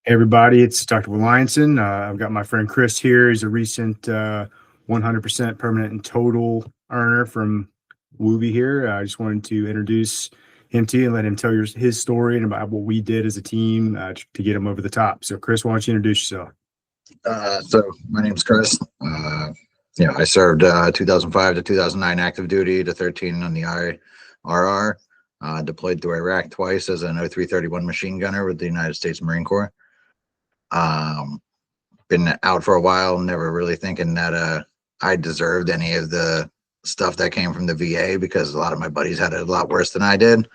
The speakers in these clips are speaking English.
Hey everybody, it's Dr. Williamson. I've got my friend Chris here. He's a recent 100% permanent and total earner from Woobie here. I just wanted to introduce him to you and let him tell his story and about what we did as a team to get him over the top. So Chris, why don't you introduce yourself? So my name's Chris. I served 2005 to 2009 active duty to 13 on the IRR. Deployed to Iraq twice as an 0331 machine gunner with the United States Marine Corps. Been out for a while, never really thinking that I deserved any of the stuff that came from the VA, because a lot of my buddies had it a lot worse than I did.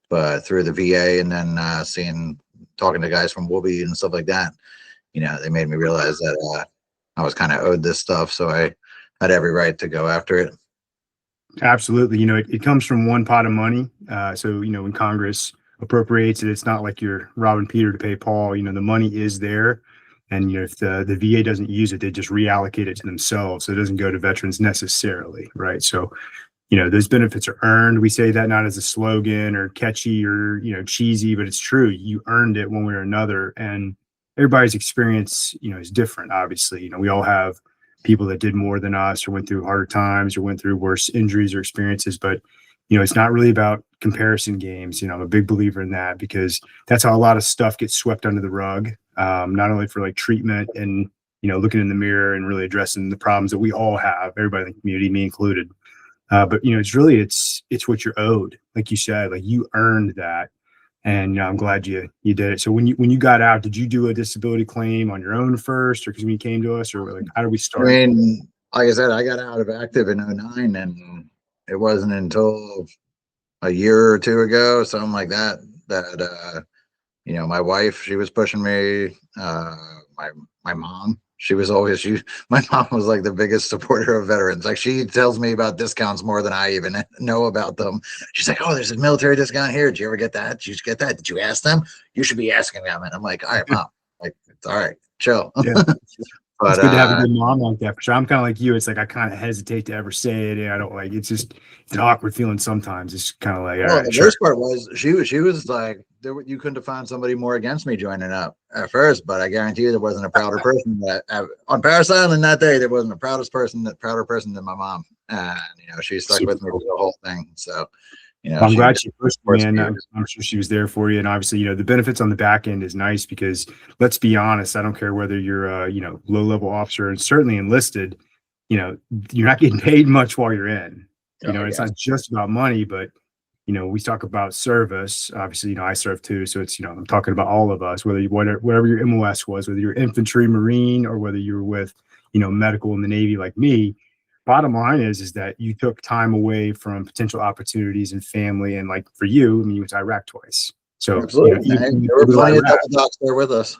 But through the VA and then talking to guys from Woobie and stuff like that, they made me realize that I was kind of owed this stuff, so I had every right to go after it. Absolutely. It comes from one pot of money. So when Congress appropriates it, it's not like you're robbing Peter to pay Paul. The money is there. And if the VA doesn't use it, they just reallocate it to themselves. So it doesn't go to veterans necessarily, right? So, those benefits are earned. We say that not as a slogan or catchy or, cheesy, but it's true. You earned it one way or another. And everybody's experience, is different, obviously. We all have people that did more than us or went through harder times or went through worse injuries or experiences. But, it's not really about comparison games. I'm a big believer in that, because that's how a lot of stuff gets swept under the rug. Not only for like treatment and, looking in the mirror and really addressing the problems that we all have, everybody in the community, me included. But, it's what you're owed. Like you said, like you earned that. And I'm glad you did it. So when you got out, did you do a disability claim on your own first, or because when you came to us, or like, how did we start? I mean, like I said, I got out of active in 2009, and it wasn't until a year or two ago, something like that, that my wife, she was pushing me. My mom, my mom was like the biggest supporter of veterans. Like, she tells me about discounts more than I even know about them. She's like, "Oh, there's a military discount here. Did you ever get that? Did you get that? Did you ask them? You should be asking them." And I'm like, "All right, mom, like, it's all right, chill." Yeah. But it's good to have a good mom like that, for sure. I'm kind of like you. It's like I kind of hesitate to ever say it. I don't like. It's an awkward feeling sometimes. It's kind of like, all right, the sure. worst part was she was like, you couldn't have found somebody more against me joining up at first, but I guarantee you there wasn't a prouder person on Paris Island that day. There wasn't a prouder person than my mom, and she stuck with me through the whole thing. So. I'm glad she pushed me, and I'm sure she was there for you. And obviously, the benefits on the back end is nice, because let's be honest, I don't care whether you're a low level officer and certainly enlisted, you're not getting paid much while you're in. It's not just about money, but we talk about service. Obviously, I serve too, so it's I'm talking about all of us, whatever your MOS was, whether you're infantry, Marine, or whether you're with medical in the Navy like me. Bottom line is that you took time away from potential opportunities and family. And like for you, I mean, you went to Iraq twice. So absolutely, there were plenty of double docs there with us.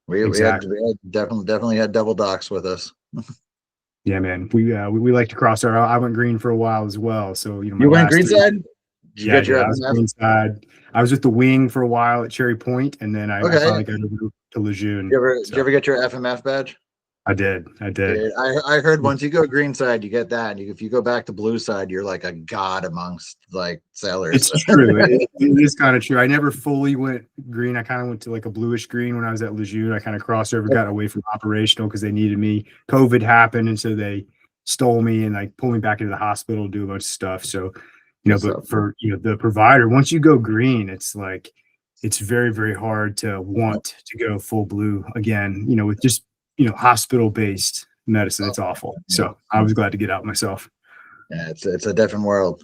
We had definitely had double docs with us. Yeah, man. We like to cross our. I went green for a while as well. So you went green side. Yeah, I was green side. I was with the wing for a while at Cherry Point, and then I finally got over to Lejeune. Did you ever get your FMF badge? I did. Dude, I heard once you go green side, you get that. And if you go back to blue side, you're like a god amongst like sailors. It's true. It is kind of true. I never fully went green. I kind of went to like a bluish green when I was at Lejeune. I kind of crossed over, got away from operational because they needed me. COVID happened, and so they stole me and like pulled me back into the hospital to do a bunch of stuff. So, but for the provider, once you go green, it's like it's very, very hard to want to go full blue again. With just hospital-based medicine, it's awful. So I was glad to get out myself. Yeah, it's a different world.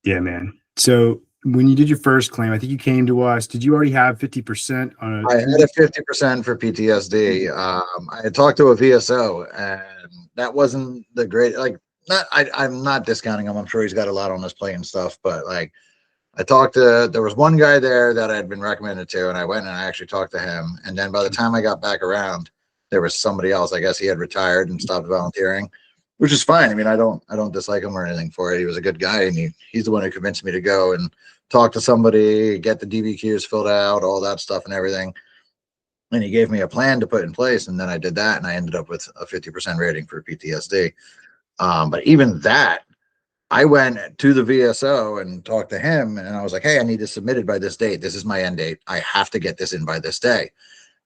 Yeah, man. So when you did your first claim, I think you came to us. Did you already have 50% on I had a 50% for PTSD. I had talked to a VSO, and that wasn't the great. Like, I'm not discounting him. I'm sure he's got a lot on his plate and stuff, but like, there was one guy there that I had been recommended to, and I went and I actually talked to him. And then by the time I got back around, there was somebody else. I guess he had retired and stopped volunteering, which is fine. I mean, I don't dislike him or anything for it. He was a good guy, and he's the one who convinced me to go and talk to somebody, get the DBQs filled out, all that stuff and everything. And he gave me a plan to put in place, and then I did that, and I ended up with a 50% rating for PTSD. But even that, I went to the VSO and talked to him, and I was like, hey, I need this submitted by this date. This is my end date. I have to get this in by this day.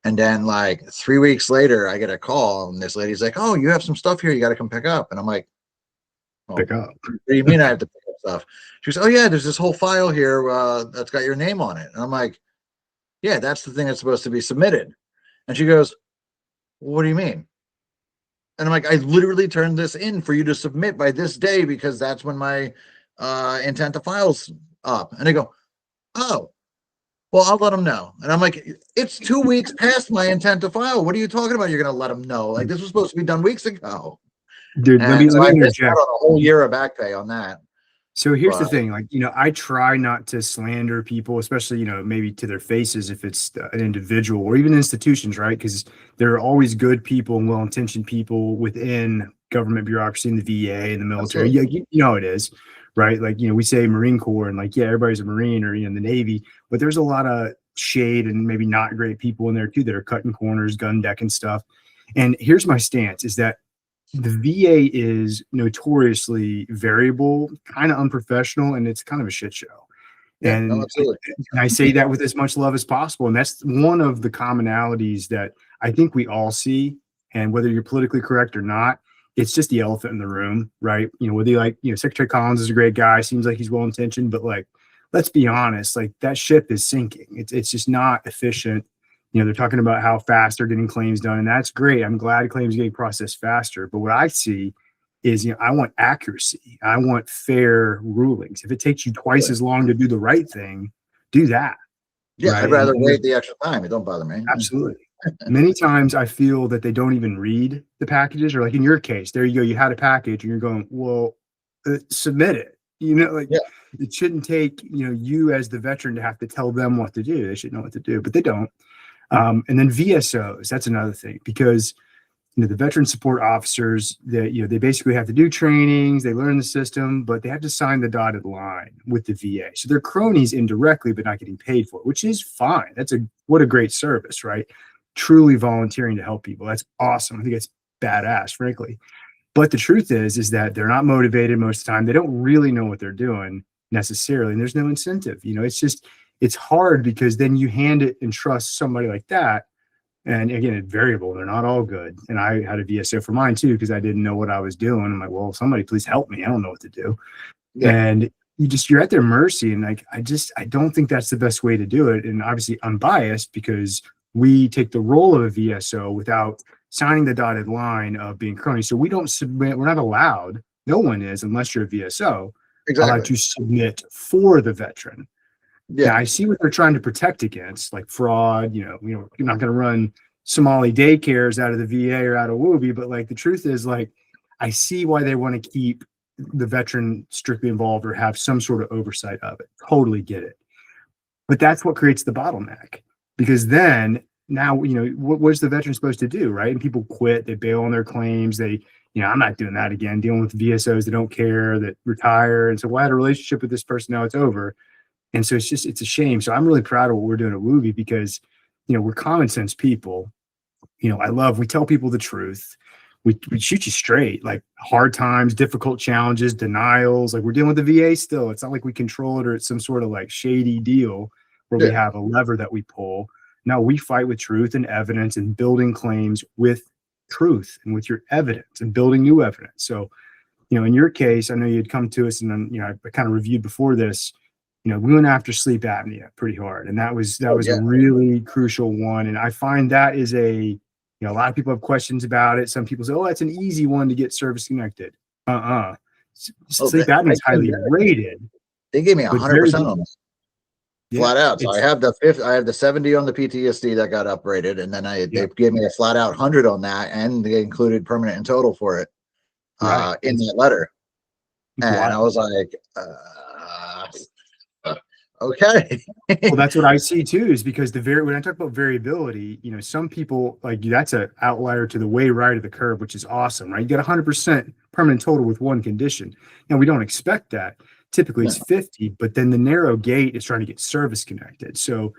And then like 3 weeks later, I get a call, and this lady's like, oh, you have some stuff here you got to come pick up. And I'm like, well, Pick up. what do you mean I have to pick up stuff? She goes, oh, yeah, there's this whole file here that's got your name on it. And I'm like, yeah, that's the thing that's supposed to be submitted. And she goes, what do you mean? And I'm like, I literally turned this in for you to submit by this day because that's when my intent to file's up. And they go, oh, well, I'll let them know. And I'm like, it's 2 weeks past my intent to file. What are you talking about? You're going to let them know? Like, this was supposed to be done weeks ago. Dude, let me I missed interject. out on a whole year of back pay on that. So here's the thing, like, I try not to slander people, especially, maybe to their faces if it's an individual or even institutions, right? Because there are always good people and well-intentioned people within government bureaucracy and the VA and the military. Yeah, you know how it is, right? Like, we say Marine Corps and like, yeah, everybody's a Marine or, the Navy, but there's a lot of shade and maybe not great people in there too that are cutting corners, gun decking stuff. And here's my stance is that the VA is notoriously variable, kind of unprofessional, and it's kind of a shit show. Yeah, and, no, absolutely. And I say that with as much love as possible. And that's one of the commonalities that I think we all see. And whether you're politically correct or not, it's just the elephant in the room, right? Whether you like, Secretary Collins is a great guy, seems like he's well intentioned, but like, let's be honest, like that ship is sinking. It's just not efficient. They're talking about how fast they're getting claims done, and that's great. I'm glad claims are getting processed faster. But what I see is, I want accuracy. I want fair rulings. If it takes you twice as long to do the right thing, do that. Yeah, right? I'd rather wait the extra time. It don't bother me. Absolutely. Many times I feel that they don't even read the packages, or like in your case, there you go, you had a package and you're going, well, submit it. It shouldn't take, you as the veteran to have to tell them what to do. They should know what to do, but they don't. And then VSOs, that's another thing, because the veteran support officers that they basically have to do trainings, they learn the system, but they have to sign the dotted line with the VA. So they're cronies indirectly, but not getting paid for it, which is fine. What a great service, right? Truly volunteering to help people. That's awesome. I think it's badass, frankly. But the truth is that they're not motivated most of the time. They don't really know what they're doing necessarily, and there's no incentive. It's hard because then you hand it and trust somebody like that. And again, it's variable. They're not all good. And I had a VSO for mine too, because I didn't know what I was doing. I'm like, well, somebody please help me. I don't know what to do. Yeah. And you're at their mercy. And like, I don't think that's the best way to do it. And obviously I'm biased because we take the role of a VSO without signing the dotted line of being crony. So we don't submit. We're not allowed. No one is, unless you're a VSO, allowed to submit for the veteran. Yeah, I see what they're trying to protect against, like fraud. You're not going to run Somali daycares out of the VA or out of Woobie, but like the truth is, like, I see why they want to keep the veteran strictly involved or have some sort of oversight of it. Totally get it, but that's what creates the bottleneck, because then now what's the veteran supposed to do, right? And people quit, they bail on their claims, I'm not doing that again. Dealing with VSOs that don't care, that retire, and so I had a relationship with this person, now it's over. And so it's a shame. So I'm really proud of what we're doing at Woobie because, we're common sense people. We tell people the truth. We shoot you straight, like hard times, difficult challenges, denials. Like we're dealing with the VA still. It's not like we control it or it's some sort of like shady deal where we have a lever that we pull. No, we fight with truth and evidence and building claims with truth and with your evidence and building new evidence. So, in your case, I know you had come to us and then, I kind of reviewed before this. We went after sleep apnea pretty hard, and that was a really crucial one. And I find that is a lot of people have questions about it. Some people say, "Oh, that's an easy one to get service connected." Sleep apnea is highly rated. They gave me 100% on that, flat out. So I have the 70 on the PTSD that got upgraded, and then they gave me a flat out 100 on that, and they included permanent and total for it in that letter. And I was like, okay. Well, that's what I see too, is because when I talk about variability, some people, like, that's an outlier to the way right of the curve, which is awesome, right? You got 100% permanent total with one condition. Now, we don't expect that. Typically it's 50, but then the narrow gate is trying to get service connected. So,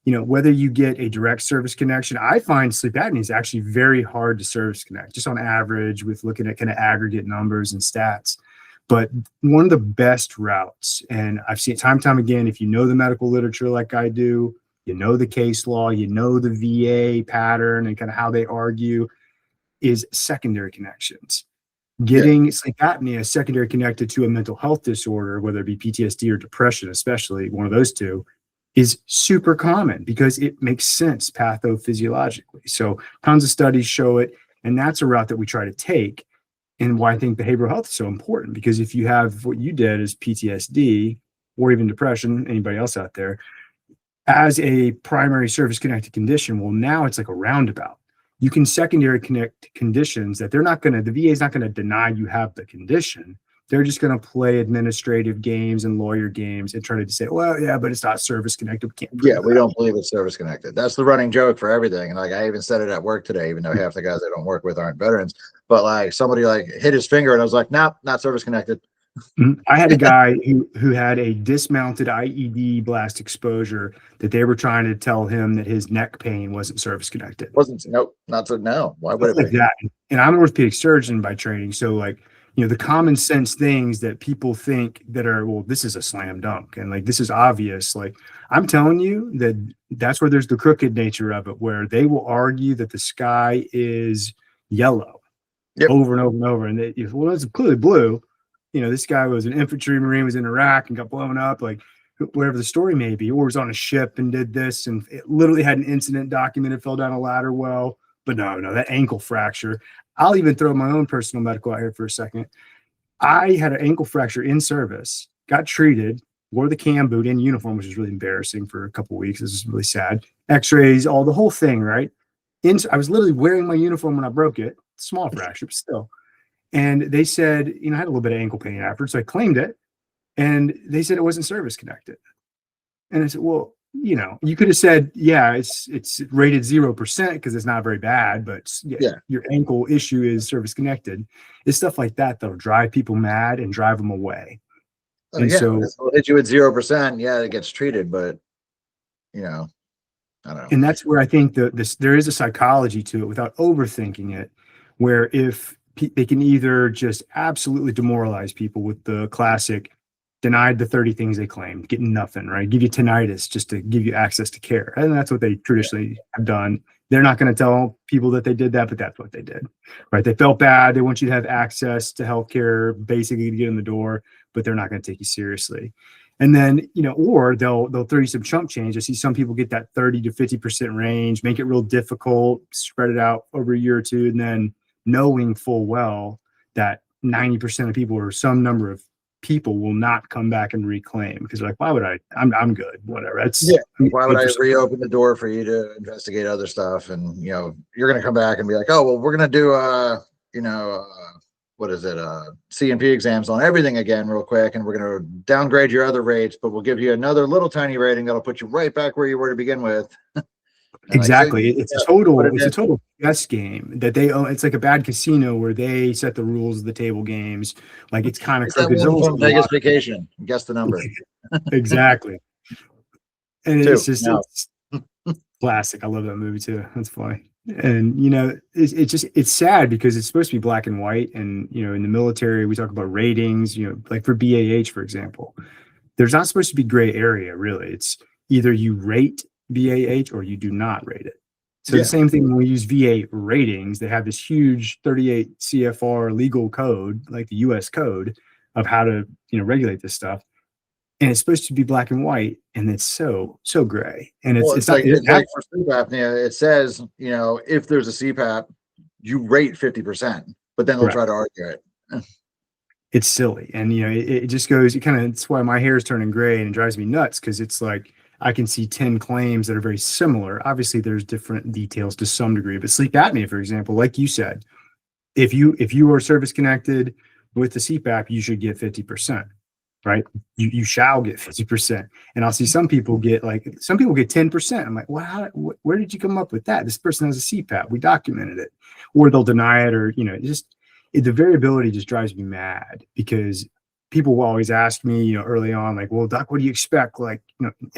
whether you get a direct service connection, I find sleep apnea is actually very hard to service connect, just on average with looking at kind of aggregate numbers and stats. But one of the best routes, and I've seen it time and time again, if you know the medical literature like I do, you know the case law, you know the VA pattern and kind of how they argue, is secondary connections. Getting sleep apnea secondary connected to a mental health disorder, whether it be PTSD or depression, especially one of those two, is super common because it makes sense pathophysiologically. So tons of studies show it. And that's a route that we try to take. And why I think behavioral health is so important, because if you have what you did as PTSD or even depression, anybody else out there, as a primary service connected condition, well, now it's like a roundabout. You can secondary connect conditions that the VA is not going to deny you have the condition. They're just going to play administrative games and lawyer games and try to say, well, yeah, but it's not service connected. We don't believe it's service connected. That's the running joke for everything. And like, I even said it at work today, even though half the guys I don't work with aren't veterans, but like somebody like hit his finger and I was like, nope, not service connected. I had a guy who had a dismounted IED blast exposure that they were trying to tell him that his neck pain wasn't service connected. Nope, not so. No, why would it be? That? And I'm an orthopedic surgeon by training, so like, the common sense things that people think that are, well, this is a slam dunk and like this is obvious. Like, I'm telling you that's where there's the crooked nature of it, where they will argue that the sky is yellow over and over and over, and well, it's clearly blue. This guy was an infantry marine, was in Iraq and got blown up, like whatever the story may be, or was on a ship and did this and it literally had an incident documented, fell down a ladder well. But no, that ankle fracture. I'll even throw my own personal medical out here for a second. I had an ankle fracture in service, got treated, wore the cam boot in uniform, which was really embarrassing for a couple of weeks. This is really sad. X-rays, the whole thing, right? I was literally wearing my uniform when I broke it. Small fracture, but still. And they said, I had a little bit of ankle pain afterwards, so I claimed it. And they said it wasn't service connected. And I said, well, you could have said, yeah, it's rated 0% because it's not very bad, but your ankle issue is service connected. It's stuff like that that'll drive people mad and drive them away. And so it'll hit you at 0%. Yeah, it gets treated, but I don't know. And that's where I think there is a psychology to it without overthinking it, where if they can either just absolutely demoralize people with the classic denied the 30 things they claimed, getting nothing, right? Give you tinnitus just to give you access to care. And that's what they traditionally have done. They're not going to tell people that they did that, but that's what they did, right? They felt bad. They want you to have access to healthcare, basically to get in the door, but they're not going to take you seriously. And then, or they'll throw you some chump change. I see some people get that 30 to 50% range, make it real difficult, spread it out over a year or two, and then knowing full well that 90% of people or some number of people will not come back and reclaim because they're like, why would I'm good, whatever. Why would I reopen the door for you to investigate other stuff? And you're going to come back and be like, oh, well, we're going to do what is it, C&P exams on everything again real quick, and we're going to downgrade your other rates, but we'll give you another little tiny rating that'll put you right back where you were to begin with. Exactly. It's a total chess game that they own. It's like a bad casino where they set the rules of the table games. Like, it's kind of from Vegas Vacation. Guess the number. Exactly. And it's just it's classic. I love that movie too. That's funny. And it's sad because it's supposed to be black and white. And in the military we talk about ratings. Like for BAH, for example, there's not supposed to be gray area. Really, it's either you rate BAH or you do not rate it. So the same thing when we use VA ratings, they have this huge 38 CFR legal code, like the US code of how to, regulate this stuff. And it's supposed to be black and white. And it's so gray. And it's like for sleep apnea, it says, if there's a CPAP, you rate 50%, but then they'll try to argue it. It's silly. And, it just goes, it's why my hair is turning gray and it drives me nuts. Cause it's like, I can see 10 claims that are very similar. Obviously, there's different details to some degree, but sleep apnea, for example, like you said, if you are service connected with the CPAP, you should get 50%, right? You shall get 50%. And I'll see some people get 10%. I'm like, well, where did you come up with that? This person has a CPAP. We documented it. Or they'll deny it, or the variability just drives me mad because people will always ask me, early on, like, well, doc, what do you expect? Like,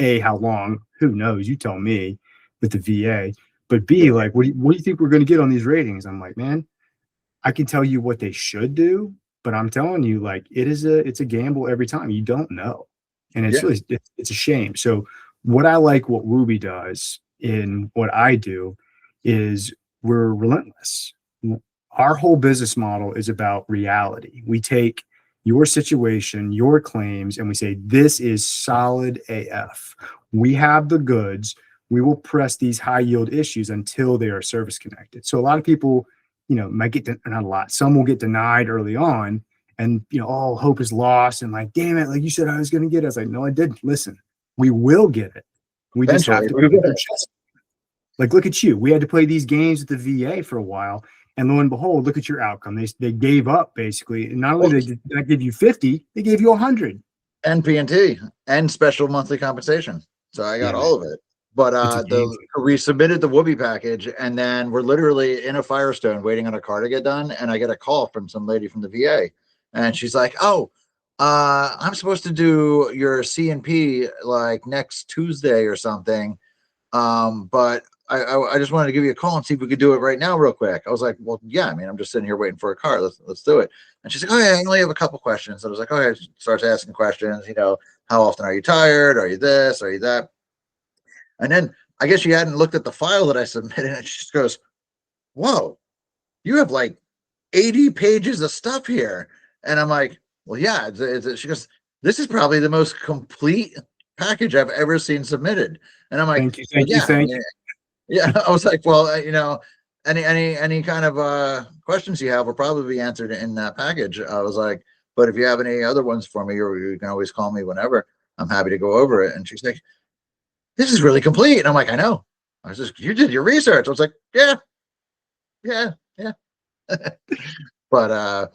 A, how long? Who knows? You tell me with the VA. But B, like, what do you think we're going to get on these ratings? I'm like, man, I can tell you what they should do, but I'm telling you, like, it's a gamble every time. You don't know. And it's Yeah. really, it's a shame. So what I like what Woobie does in what I do is we're relentless. Our whole business model is about reality. We take your situation, your claims, and we say, this is solid AF. We have the goods. We will press these high yield issues until they are service connected. So a lot of people, might get, not a lot, some will get denied early on, and, all hope is lost. And like, damn it, like you said, I was going to get it. I was like, no, I didn't. Listen, we will get it. We just have to. Like, look at you. We had to play these games at the VA for a while. And lo and behold, look at your outcome. They gave up basically. And not only did they not give you 50, they gave you 100. And P&T and special monthly compensation. So I got all of it. But we submitted the Woobie package, and then we're literally in a Firestone waiting on a car to get done. And I get a call from some lady from the VA, and she's like, "Oh, I'm supposed to do your C&P like next Tuesday or something. But I just wanted to give you a call and see if we could do it right now real quick." I was like, "Well, yeah, I mean, I'm just sitting here waiting for a car. Let's do it." And she's like, "Oh yeah, I only have a couple questions." I was like, "Okay." She starts asking questions, how often are you tired? Are you this? Are you that? And then I guess she hadn't looked at the file that I submitted, and she just goes, "Whoa, you have like 80 pages of stuff here." And I'm like, "Well, yeah." She goes, "This is probably the most complete package I've ever seen submitted." And I'm like, thank you. Yeah, I was like, "Well, any kind of questions you have will probably be answered in that package." I was like, "But if you have any other ones for me, you can always call me whenever. I'm happy to go over it." And she's like, "This is really complete." And I'm like, "I know." I was just, "You did your research." I was like, yeah. But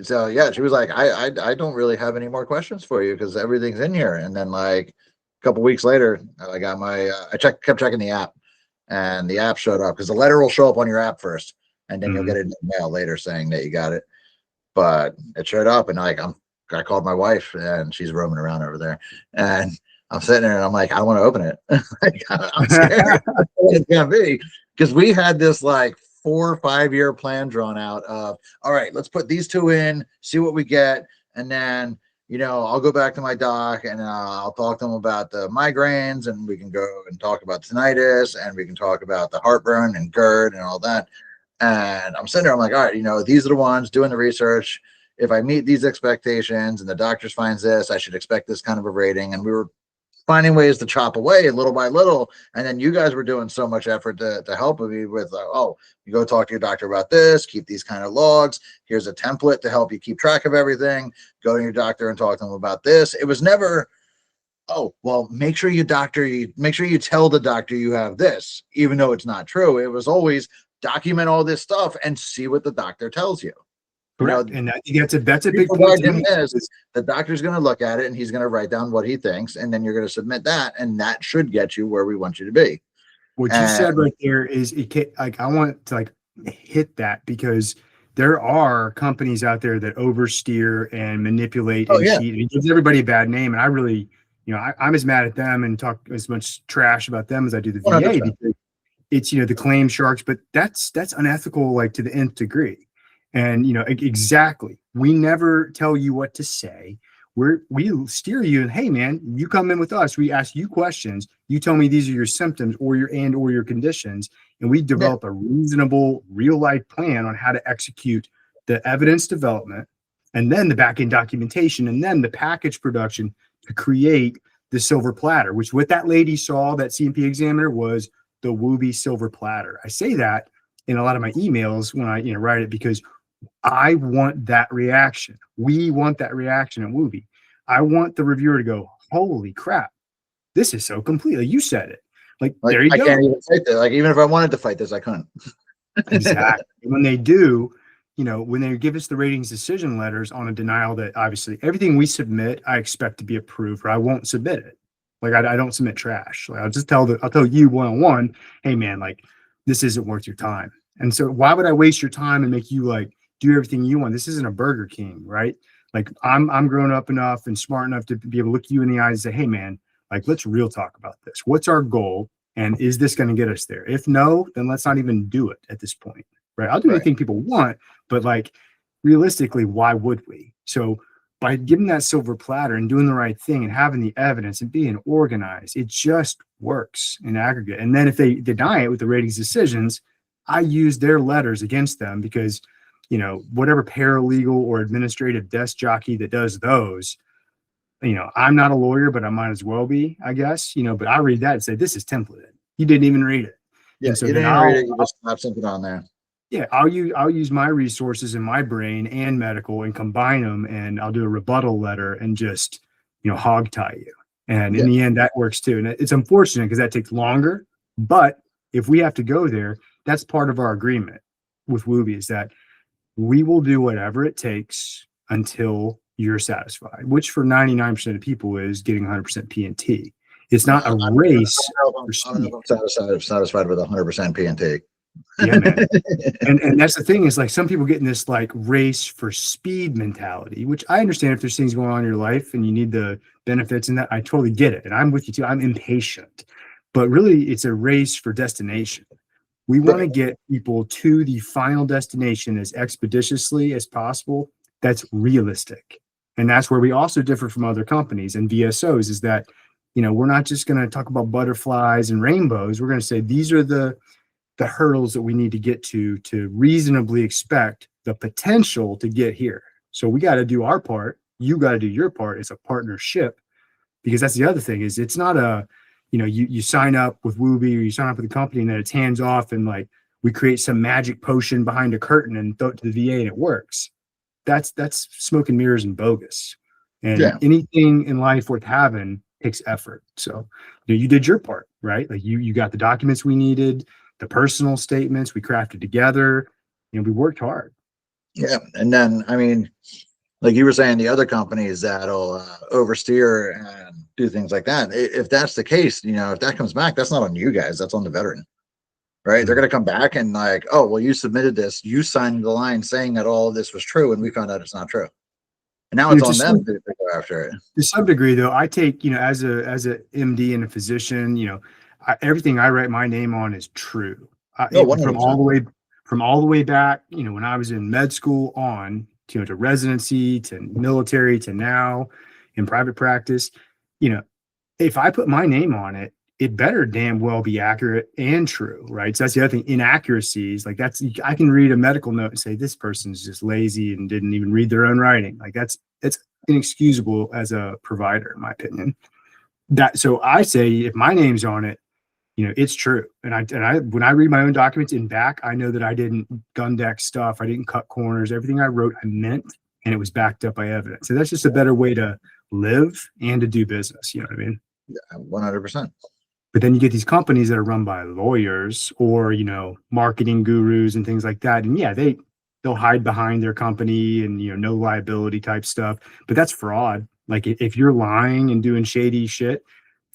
so yeah, she was like, I don't really have any more questions for you because everything's in here. And then like a couple weeks later, I got my kept checking the app, and the app showed up because the letter will show up on your app first, and then you'll get it in the mail later saying that you got it. But it showed up, and like I called my wife, and she's roaming around over there, and I'm sitting there and I'm like, I want to open it. Like, I'm scared what it's gonna be, because we had this like 4 or 5 year plan drawn out of, all right, let's put these two in, see what we get, and then I'll go back to my doc and I'll talk to them about the migraines, and we can go and talk about tinnitus, and we can talk about the heartburn and GERD and all that. And I'm sitting there, I'm like, all right, these are the ones doing the research. If I meet these expectations and the doctors finds this, I should expect this kind of a rating. And we were finding ways to chop away little by little. And then you guys were doing so much effort to help me with, you go talk to your doctor about this, keep these kind of logs. Here's a template to help you keep track of everything. Go to your doctor and talk to them about this. It was never, oh, well, make sure you tell the doctor you have this, even though it's not true. It was always document all this stuff and see what the doctor tells you. Correct. And I think that's a big point to me. The doctor's going to look at it and he's going to write down what he thinks, and then you're going to submit that, and that should get you where we want you to be. What you said right there is, I want to hit that, because there are companies out there that oversteer and manipulate and cheat. It gives everybody a bad name, and I really, I'm as mad at them and talk as much trash about them as I do the VA 100%. Because it's the claim sharks, but that's unethical, like, to the nth degree. And exactly, we never tell you what to say. We steer you, and hey man, you come in with us, we ask you questions, you tell me these are your symptoms or your conditions, and we develop a reasonable real life plan on how to execute the evidence development, and then the back end documentation, and then the package production to create the silver platter, which what that lady saw, that C&P examiner, was the Woobie silver platter. I say that in a lot of my emails when I write it, because I want that reaction. We want that reaction at Woobie. I want the reviewer to go, holy crap, this is so complete. Like, you said it. Like there you go. I can't even fight this. Like, even if I wanted to fight this, I couldn't. Exactly. When they do, when they give us the ratings decision letters on a denial, that obviously everything we submit, I expect to be approved, or I won't submit it. Like, I don't submit trash. Like, I'll tell you one-on-one, hey man, like, this isn't worth your time. And so why would I waste your time and make you do everything you want? This isn't a Burger King, right? Like, I'm grown up enough and smart enough to be able to look you in the eyes and say, hey man, like, let's real talk about this. What's our goal? And is this going to get us there? If no, then let's not even do it at this point, right? I'll do anything people want, but like, realistically, why would we? So by giving that silver platter and doing the right thing and having the evidence and being organized, it just works in aggregate. And then if they deny it with the ratings decisions, I use their letters against them because, you know, whatever paralegal or administrative desk jockey that does those, you know, I'm not a lawyer, but I might as well be, I guess, you know, but I read that and say, this is templated. You didn't even read it. Yeah, And so you then didn't read it, you just slap something on there. yeah, I'll use my resources in my brain and medical and combine them, and I'll do a rebuttal letter and just, you know, hog tie you. And in the end, that works too. And it's unfortunate because that takes longer. But if we have to go there, that's part of our agreement with Woobie is that we will do whatever it takes until you're satisfied, which for 99% of people is getting 100% P&T. It's not a race. I don't know if I'm satisfied with 100% P&T. Yeah, man. And that's the thing is like some people get in this like race for speed mentality, which I understand if there's things going on in your life and you need the benefits and that I totally get it. And I'm with you too. I'm impatient, but really it's a race for destination. We want to get people to the final destination as expeditiously as possible. That's realistic. And that's where we also differ from other companies and VSOs is that, you know, we're not just going to talk about butterflies and rainbows. We're going to say these are the hurdles that we need to get to reasonably expect the potential to get here. So we got to do our part. You got to do your part. It's a partnership because that's the other thing is it's not a, you know, you sign up with Woobie or you sign up with a company and then it's hands off and like we create some magic potion behind a curtain and throw it to the VA and it works. That's smoke and mirrors and bogus. And anything in life worth having takes effort. So you know, you did your part, right? Like you got the documents we needed, the personal statements we crafted together, you know, we worked hard. Yeah. And then, I mean, like you were saying, the other companies that'll oversteer and do things like that. If that's the case, you know, if that comes back, that's not on you guys, that's on the veteran, right? They're going to come back and like, oh, well, you submitted this, you signed the line saying that all of this was true. And we found out it's not true. And now it's on them to go after it. To some degree, though, I take, you know, as a MD and a physician, you know, everything I write my name on is true. From all the way back, you know, when I was in med school on, you know, to residency, to military, to now in private practice, you know, if I put my name on it, it better damn well be accurate and true, right? So that's the other thing, inaccuracies, like that's, I can read a medical note and say, this person's just lazy and didn't even read their own writing. Like it's inexcusable as a provider, in my opinion. So I say, if my name's on it, you know, it's true. And I, when I read my own documents in back, I know that I didn't gun deck stuff. I didn't cut corners. Everything I wrote, I meant, and it was backed up by evidence. So that's just a better way to live and to do business. You know what I mean? Yeah, 100%. But then you get these companies that are run by lawyers or, you know, marketing gurus and things like that. And yeah, they'll hide behind their company and, you know, no liability type stuff. But that's fraud. Like if you're lying and doing shady shit,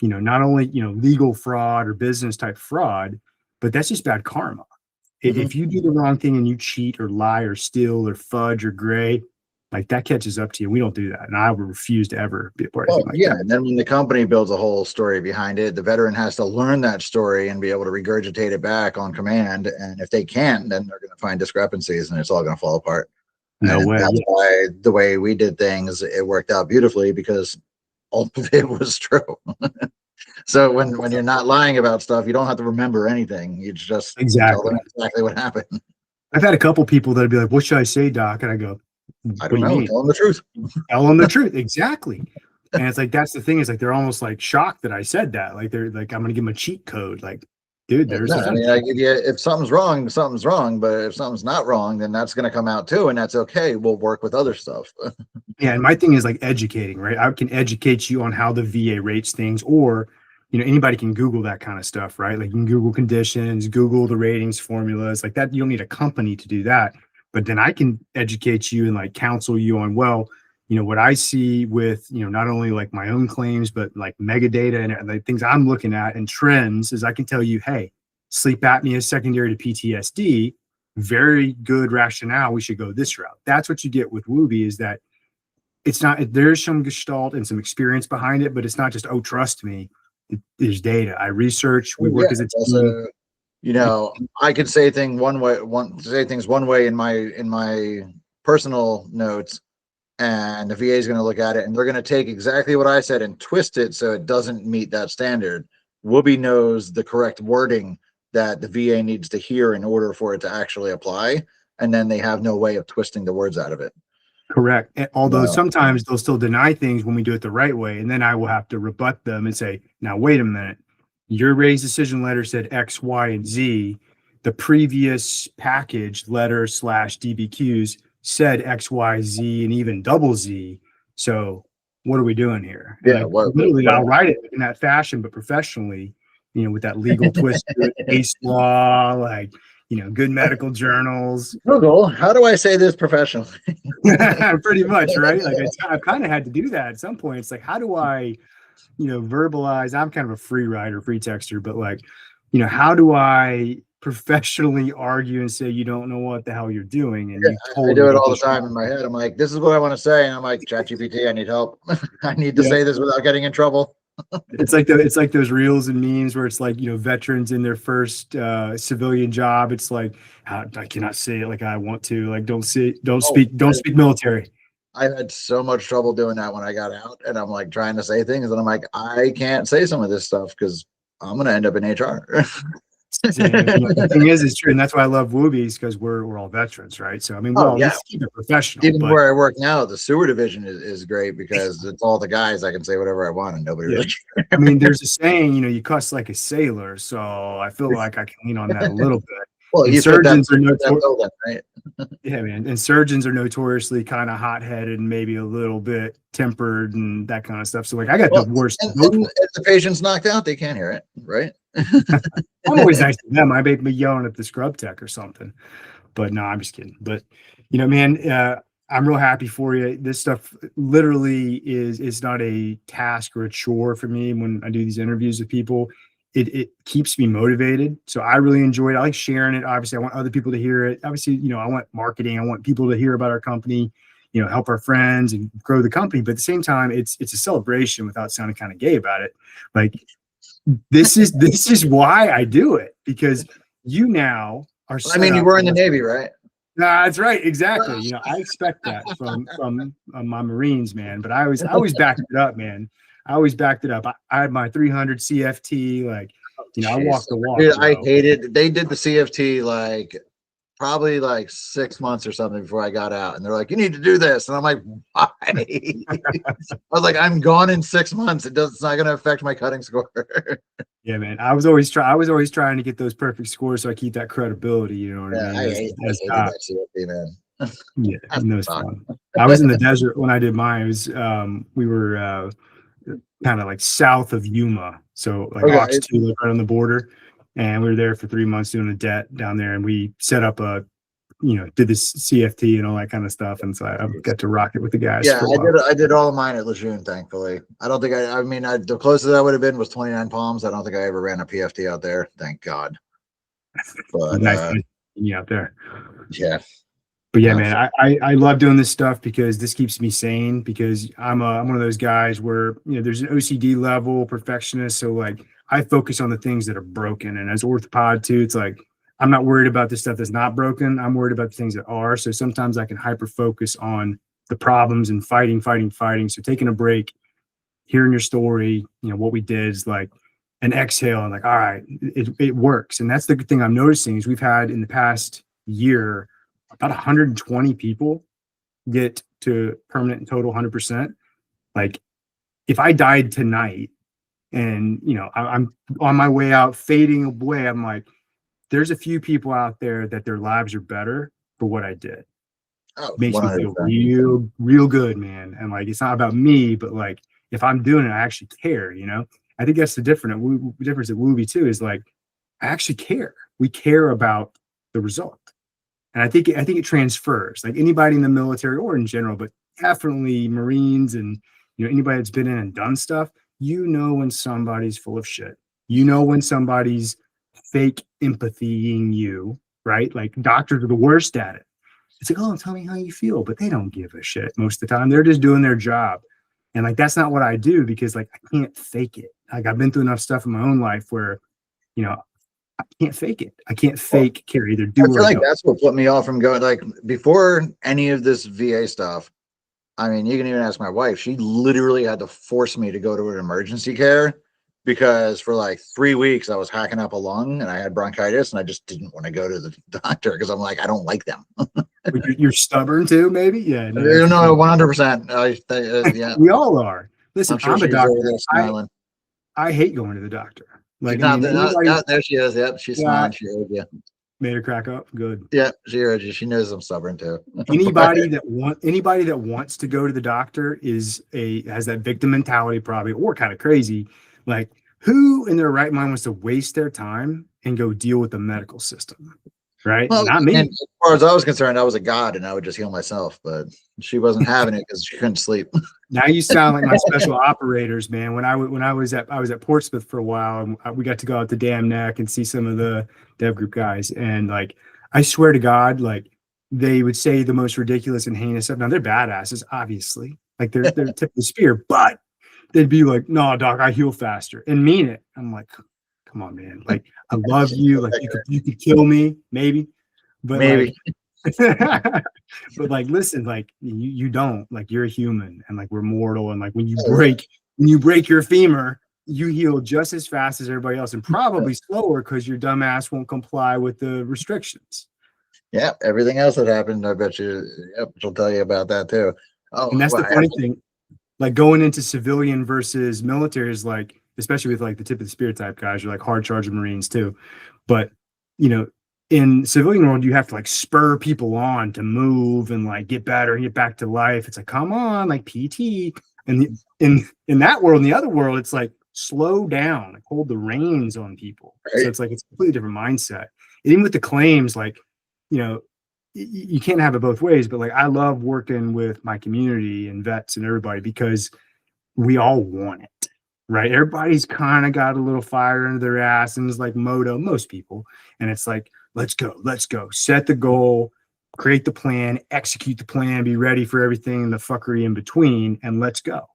you know, not only, you know, legal fraud or business type fraud, but that's just bad karma. If you do the wrong thing and you cheat or lie or steal or fudge or gray, like that catches up to you. We don't do that. And I would refuse to ever be a part of anything like that. And then when the company builds a whole story behind it, the veteran has to learn that story and be able to regurgitate it back on command. And if they can't, then they're going to find discrepancies and it's all going to fall apart. No way. That's why the way we did things, it worked out beautifully because all of it was true. So when you're not lying about stuff, you don't have to remember anything. You just tell them exactly what happened. I've had a couple people that'd be like, "What should I say, Doc?" And I go, "I don't know. Tell them the truth. Tell them the truth." Exactly. And it's like that's the thing is like they're almost like shocked that I said that. Like they're like, I'm gonna give them a cheat code. Like, dude, there's. I mean, like if something's wrong, something's wrong. But if something's not wrong, then that's gonna come out too, and that's okay. We'll work with other stuff. Yeah, and my thing is like educating, right? I can educate you on how the VA rates things, or you know, anybody can Google that kind of stuff, right? Like you can Google conditions, Google the ratings formulas, like that. You don't need a company to do that, but then I can educate you and like counsel you on, well, you know, what I see with, you know, not only like my own claims, but like megadata and the things I'm looking at and trends is I can tell you, hey, sleep apnea is secondary to PTSD. Very good rationale. We should go this route. That's what you get with Woobie is that it's not, there's some gestalt and some experience behind it, but it's not just, oh, trust me. There's data. I research. We work as a team. You know, I could say things one way in my personal notes, and the VA is going to look at it and they're going to take exactly what I said and twist it so it doesn't meet that standard. Woobie knows the correct wording that the VA needs to hear in order for it to actually apply, and then they have no way of twisting the words out of it. Correct. Although No. sometimes they'll still deny things when we do it the right way, and then I will have to rebut them and say, now wait a minute, your raised decision letter said X, Y, and Z. The previous package letter / DBQs said X, Y, Z, and even double Z. So what are we doing here? Yeah, literally, I'll write it in that fashion, but professionally, with that legal twist, to it, case law, like, good medical journals. Google, how do I say this professionally? Pretty much, right? Like I've kind of had to do that at some point. It's like, how do I, verbalize? I'm kind of a free writer, free texter, but like, how do I professionally argue and say you don't know what the hell you're doing? And I do it all the time in my head. I'm like, this is what I want to say, and I'm like, ChatGPT, I need help. I need to say this without getting in trouble. It's like those reels and memes where it's like, veterans in their first civilian job. It's like, I cannot say it like I want to. Like, don't speak military. I had so much trouble doing that when I got out, and I'm like trying to say things, and I'm like, I can't say some of this stuff because I'm going to end up in HR. The thing is, it's true, and that's why I love Woobies, because we're all veterans, right? So I mean, let's keep it professional. Even where I work now, the sewer division is great because it's all the guys. I can say whatever I want, and nobody really cares. I mean, there's a saying, you cuss like a sailor, so I feel like I can lean on that a little bit. Well, surgeons are building, right? Yeah, man. And surgeons are notoriously kind of hot-headed and maybe a little bit tempered and that kind of stuff. So like, I got the worst. And if the patient's knocked out, they can't hear it, right? I'm always nice to them. I may be yelling at the scrub tech or something, but no, I'm just kidding. But man, I'm real happy for you. This stuff literally is not a task or a chore for me when I do these interviews with people. It keeps me motivated. So I really enjoy it. I like sharing it. Obviously, I want other people to hear it. Obviously, I want marketing. I want people to hear about our company, help our friends and grow the company. But at the same time, it's a celebration without sounding kind of gay about it. Like, this is why I do it, because you now are. I mean, you were in the Navy, right? That's right. Exactly. I expect that from my Marines, man. But I always backed it up, man. I always backed it up. I had my 300 CFT, like, I walked the walk. Dude, I hated. They did the CFT like probably like 6 months or something before I got out, and they're like, "You need to do this," and I'm like, "Why?" I was like, "I'm gone in 6 months. It's not going to affect my cutting score." Yeah, man. I was always trying to get those perfect scores so I keep that credibility. You know what I mean? I hated that CFT, man. Yeah, no, it's fun. I was in the desert when I did mine. It was we were kind of like south of Yuma, so like Ox 2, like right on the border, and we were there for 3 months doing a debt down there, and we set up did this CFT and all that kind of stuff, and so I got to rock it with the guys. Yeah, I did all of mine at Lejeune, thankfully. I don't think the closest I would have been was 29 Palms. I don't think I ever ran a PFT out there, thank God. But nice out there. Yeah. But yeah, man, I love doing this stuff because this keeps me sane, because I'm one of those guys where, there's an OCD level perfectionist. So like, I focus on the things that are broken. And as orthopod too, it's like, I'm not worried about the stuff that's not broken. I'm worried about the things that are. So sometimes I can hyper focus on the problems and fighting. So taking a break, hearing your story, what we did is like an exhale and like, all right, it works. And that's the good thing I'm noticing is we've had in the past year, about 120 people get to permanent and total 100%. Like, if I died tonight and, I'm on my way out, fading away, I'm like, there's a few people out there that their lives are better for what I did. Makes 100%. Me feel real good, man. And like, it's not about me, but like, if I'm doing it, I actually care, I think that's the difference at Woobie too, is like, I actually care. We care about the result. And I think it transfers, like anybody in the military or in general, but definitely Marines and anybody that's been in and done stuff, when somebody's full of shit. When somebody's fake empathying you, right? Like doctors are the worst at it. It's like, oh, tell me how you feel, but they don't give a shit most of the time. They're just doing their job. And like, that's not what I do, because like, I can't fake it. Like, I've been through enough stuff in my own life where, I can't fake it. I can't fake care. Either I do feel or like don't. that's what put me off from going. Like before any of this VA stuff, I mean, you can even ask my wife. She literally had to force me to go to an emergency care because for like 3 weeks I was hacking up a lung and I had bronchitis and I just didn't want to go to the doctor because I'm like, I don't like them. But you're stubborn too, maybe. Yeah, no, that's the No, thing. 100%. Yeah, We all are. Listen, I'm sure I'm a she's over doctor. there smiling. I hate going to the doctor. She's Like, I not, mean, anybody. there she is. Yep, she's Yeah, smiling. She heard you. made her crack up. Good. Yeah, she heard you. She knows I'm stubborn too. Anybody that wants to go to the doctor has that victim mentality probably, or kind of crazy. Like, who in their right mind wants to waste their time and go deal with the medical system? Right? Well, Not me. and as far as I was concerned, I was a god and I would just heal myself, but she wasn't having it because she couldn't sleep. Now you sound like my special operators, man. When I was at Portsmouth for a while, and we got to go out to Dam Neck and see some of the Dev Group guys, and like I swear to God, like they would say the most ridiculous and heinous stuff. Now they're badasses, obviously, like they're tip of the spear, but they'd be like, "No, doc, I heal faster," and mean it. I'm like, come on, man. Like I love you. Like you could kill me, maybe, but Maybe. but like listen, like you don't, like you're a human and like we're mortal, and like when you break your femur, you heal just as fast as everybody else and probably slower because your dumb ass won't comply with the restrictions. Yeah, everything else that happened, I bet you. Yep, she'll tell you about that too. Oh, And that's well, the funny thing, like going into civilian versus military is like, especially with like the tip of the spear type guys, you're like hard charging Marines too, but you know, in civilian world, you have to like spur people on to move and like get better and get back to life. It's like, come on, like PT. And in that world, in the other world, it's like slow down, like hold the reins on people. Right. So it's like it's a completely different mindset. And even with the claims, like, you know, you can't have it both ways. But like I love working with my community and vets and everybody because we all want it. Right. Everybody's kind of got a little fire under their ass and is like moto, most people. And it's like, let's go, set the goal, create the plan, execute the plan, be ready for everything and the fuckery in between, and let's go.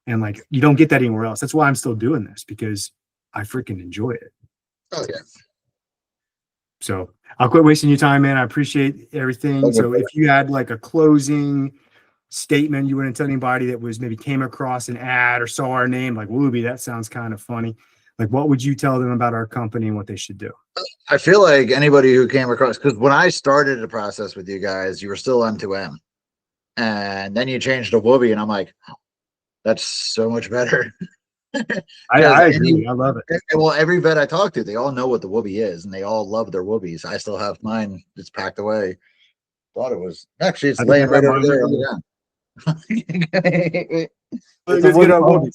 And like, you don't get that anywhere else. That's why I'm still doing this, because I freaking enjoy it. oh yeah. So I'll quit wasting your time, man. I appreciate everything. Okay. So if you had like a closing statement you wouldn't tell anybody that was maybe came across an ad or saw our name, like Woobie, that sounds kind of funny. Like, what would you tell them about our company and what they should do? I feel like anybody who came across, because when I started the process with you guys, you were still M2M, and then you changed to Woobie, and I'm like, oh, that's so much better. I agree. I love it. Well, every vet I talk to, they all know what the Woobie is, and they all love their Woobies. I still have mine; it's packed away. Thought it was actually it's laying right over there. Let's get our Woobies.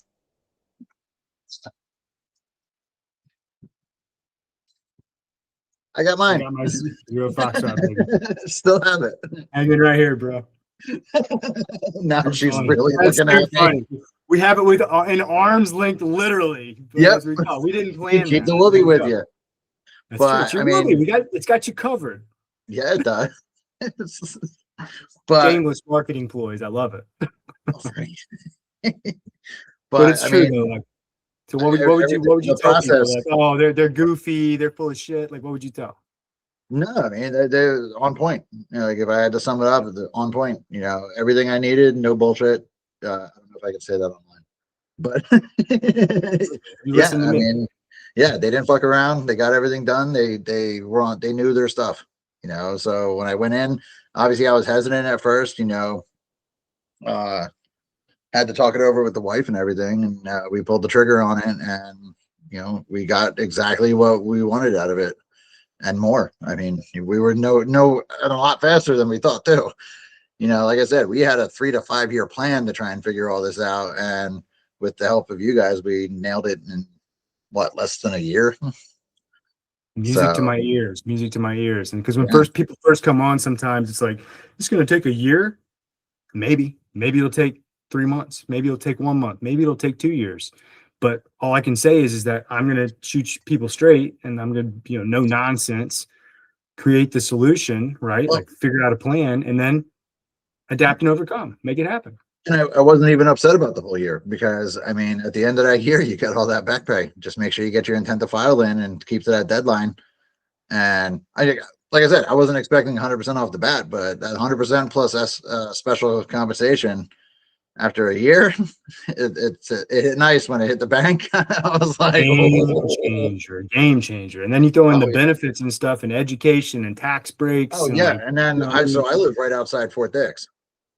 I got mine. I got my 0 Foxtrot, baby. Still have it. Hanging right here, bro. Now That's she's funny. really That's looking at funny. We have it with in arm's length, literally. Yep. We didn't me. plan. Keep that. the Woobie with you. That's But, true. I mean- Woobie. It's got you covered. Yeah, it does. But Shameless marketing ploys. I love it. but it's I true mean, though. Like, so what would you the tell people? process- Like, oh, they're goofy, they're full of shit. Like, what would you tell? no, I mean they're on point. You know, like if I had to sum it up, they're on point. You know, everything I needed, no bullshit. I don't know if I could say that online, but yeah, I mean, yeah, they didn't fuck around. They got everything done. They knew their stuff. You know, so when I went in, obviously I was hesitant at first. You know, had to talk it over with the wife and everything, and we pulled the trigger on it, and you know, we got exactly what we wanted out of it. And more. I mean, we were no and a lot faster than we thought too. You know, like I said, we had a 3 to 5 year plan to try and figure all this out, and with the help of you guys, we nailed it in what, less than a year. Music to my ears. And because when Yeah. people first come on, sometimes it's like, it's going to take a year. Maybe it'll take 3 months. Maybe it'll take 1 month. Maybe it'll take 2 years. But all I can say is that I'm going to shoot people straight, and I'm going to, no nonsense, create the solution, right? Well, like figure out a plan and then adapt and overcome, make it happen. And I wasn't even upset about the whole year because I mean, at the end of that year, you got all that back pay. Just make sure you get your intent to file in and keep to that deadline. And like I said, I wasn't expecting 100% off the bat, but that 100% plus special compensation after a year, it hit nice when it hit the bank. I was like, Game changer. And then you throw in the yeah. benefits and stuff and education and tax breaks. Oh and yeah, like, and then I live right outside Fort Dix,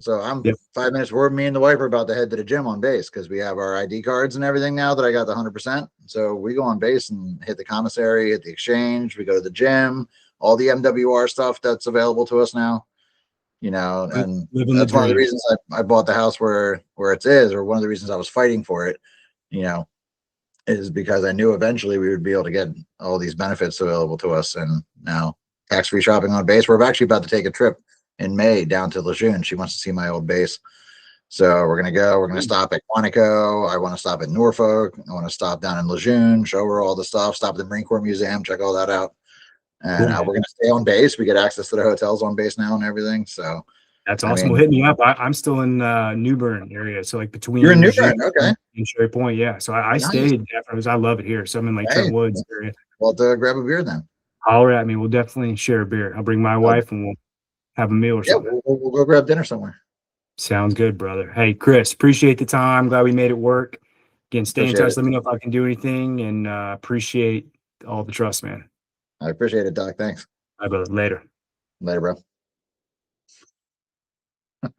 so I'm 5 minutes. Where me and the wife are about to head to the gym on base because we have our ID cards and everything now that I got the 100%. So we go on base and hit the commissary, hit the exchange. We go to the gym, all the MWR stuff that's available to us now. You know, and that's one of the reasons I bought the house where it is, or one of the reasons I was fighting for it. You know, is because I knew eventually we would be able to get all these benefits available to us, and now tax-free shopping on base. We're actually about to take a trip in May down to Lejeune. She wants to see my old base. So we're going to go. We're going to stop at Quantico. I want to stop at Norfolk. I want to stop down in Lejeune, show her all the stuff, stop at the Marine Corps Museum, check all that out. And we're going to stay on base. We get access to the hotels on base now and everything. So that's awesome. I mean, well, hit me up. I'm still in New Bern area. So like between you're in New Bern, okay. And Cherry Point. Yeah. So I stayed after I love it here. So I'm in like Trent Woods area. Well, to grab a beer then. Holler at me. We'll definitely share a beer. I'll bring my wife and we'll have a meal or something. We'll go grab dinner somewhere. Sounds good, brother. Hey, Chris, appreciate the time. Glad we made it work. Again, stay in touch. Let me know if I can do anything, and appreciate all the trust, man. I appreciate it, Doc. Thanks. All right, brother. Later. Later, bro.